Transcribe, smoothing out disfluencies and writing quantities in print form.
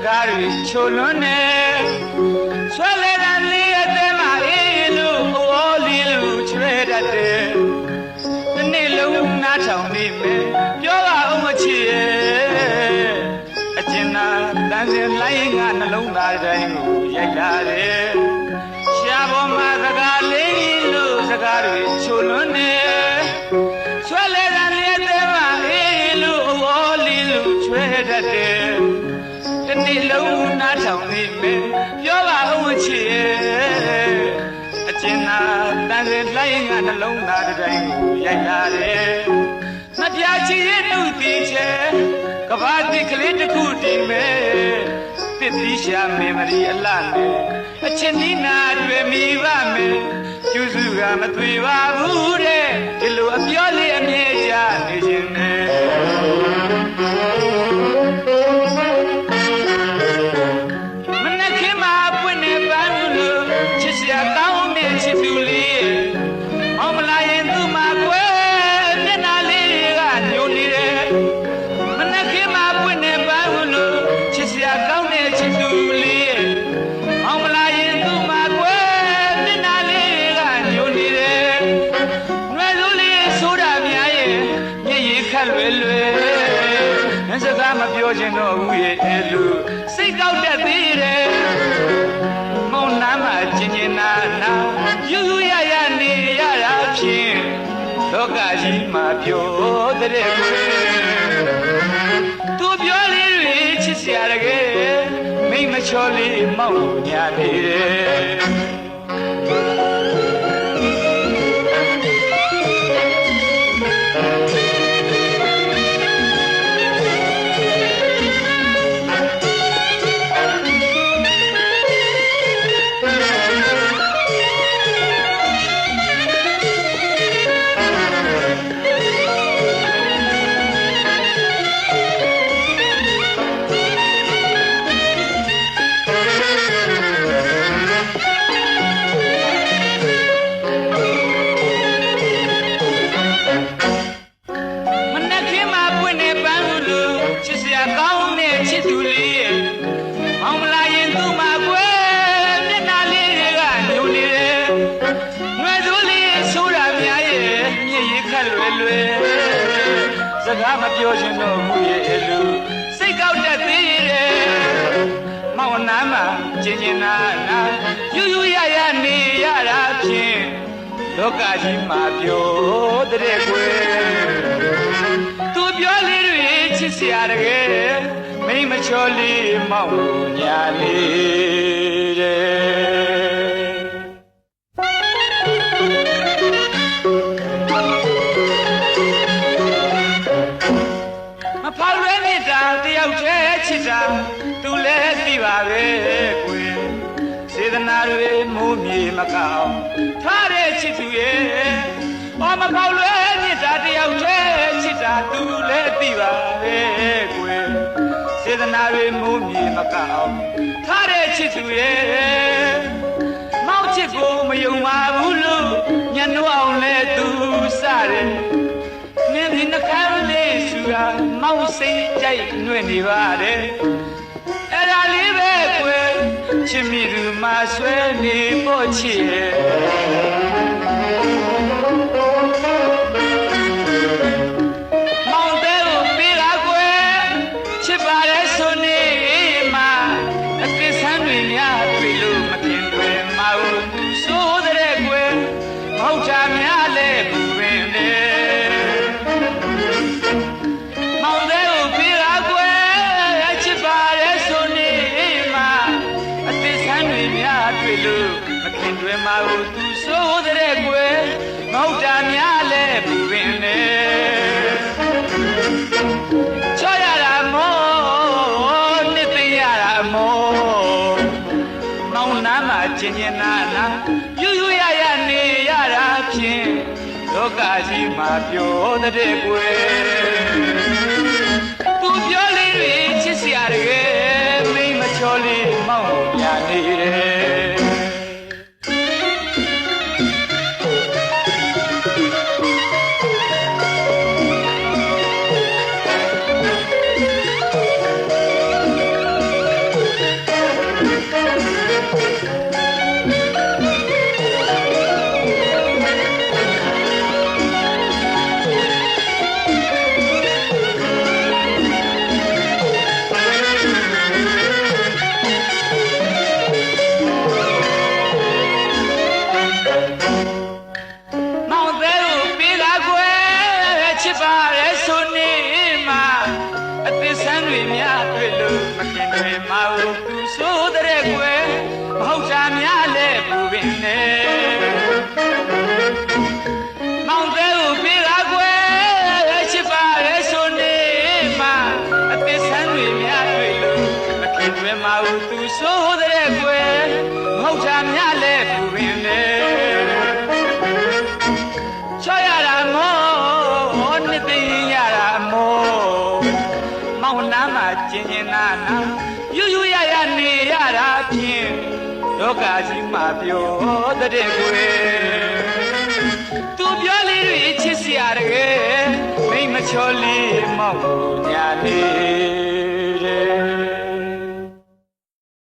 ကားတွေချိုလွန်းနေဆွဲလဲတဲ့လေးအသေးမအေးလို့အိုးလေးလို့ချွဲတတ်တယ်ဒီနေ့လုံးနားထောင်နေမယ်ပြောပါဦးမချစ်ရဲ့အကျဉ်းသာတန်စင်လိုက်ငါနှလုံးသားတိုင်းကိုရိုက်လာတယ်ရှားပေါ်မှာစကားလေးလို့စကားတွေချိုလွန်းနေဆွဲလဲတဲ့လေးအသေးမအေးလို့အိုးလေးလို့ချွဲတတ်တယ်ဒီနေ့လုံးနားထောင်နေမယ်ပြောပါဦးမချစ်ရဲ့အကျဉ်းသာတန်စင်လိုက်ငါနှလုံးသားတိုင်းကိုရိုက်လာတယ်မပြချီရဲ့သူတီချဲကဘာတိကလေးတစ်ခုတည်မဲ့တစ်သီးရှာမေမရီအလှနဲ့အချင်းနီးနာတွေ့မိပါမယ်ကျူးစုကမသွေပါဘူးတဲ့ဒီလိုအပြောလေးအမြဲကြနေခြင်းနဲ့မနဲ့ခင်မှာပွင့်နေပန်းလို့ချစ်စရာကောင်းတဲ့ချစ်သူလေးအောင်မလာရင်သူ့မှာကွယ်မျက်နှာလေးကညိုနေတယ်မနဲ့ခင်မှာပွင့်နေပန်းလို့ချစ်စရာကောင်းတဲ့ချစ်သူလေးအောင်မလာရင်သူ့မှာကွယ်မျက်နှာလေးကညိုနေတယ်နှွယ်စိုးလေးဆိုတာများရဲ့မျက်ရည်ခတ်လွယ်လွယ်စကားမပြောချင်တော့ဘူးရဲ့အဲလိုစိတ်ကောက်တတ်သေးတယ်မုံနာမှာကျင်ကျင်နာနာယူယူရရနေရတာဖြင့်လောကကြီးမှာပြောတဲ့ကွယ်သူပြောလေးတွေချစ်စရာတကယ်မိတ်မချောလေးမောက်ညာနေတယ်စကားမပြောချင်တော့ဘူးရဲ့လူစိတ်ကောက်တတ်သေးတယ်မောင်နာမှာကျင်ကျင်နာနာယူယူရရနေရတာဖြင့်လောကကြီးမှာပြောတဲ့ကွယ်သူပြောလေးတွေချစ်စရာတကယ်မိမချောလေးမောင်ညာလေးတဲ့ဖောက်လွဲနေတာတယောက်တည်းချစ်တာသူလည်းသိပါပဲကွယ်စေတနာတွေမိုးမြေမကောင်းထားတဲ့ချစ်သူရဲ့အော်မဖောက်လွဲနေတာတယောက်တည်းချစ်တာသူလည်းသိပါပဲကွယ်စေတနာတွေမိုးမြေမကောင်းထားတဲ့ချစ်သူရဲ့မောက်ချစ်ကိုမယုံပါဘူးလို့ညနှောအောင်လဲသူစတယ်မင်းဒီနှခမ်းလေးဆူရာမောင်စိတ်ကြိုက်နှွဲ့နေပါတယ်အဲ့ဒါလေးပဲကွယ်ချစ်မိသူမှဆွဲနေဖို့ချစ်ရဲ့မောင်တဲ့ကိုပေးတာကွယ်ချစ်ပါတယ်ဆိုနေမှအသစ်ဆန်းတွေများတွေ့လို့မခင်တွင်မဟုတ်သူဆိုတဲ့ကွယ်မဟုတ်ချာများလဲဘူးပင်လေတွေ့လို့မခင်တွင်မဟုတ်သူဆိုတဲ့ကွယ်မဟုတ်တာများလဲပူပင်လေချောရတာမောနှစ်သိရတာမောမောင်နာမှာကျင်ကျင်နာနာယူယူရရနေရတာဖြင့်လောကကြီးမှာပြောတဲ့ကွယ်သူပြောလေးတွေချစ်စရာတကယ်မိမချောလေးမောင်ညာနေတယ် မောင်နှမ်းမှာကျင်ကျင်နာနာယူယူရရနေရတာဖြင့်လောကကြီးမှာပြောတဲ့ကွယ်သူပြောလေးတွေချစ်စရာတကယ်မိမချောလေးမောက်ညာလေး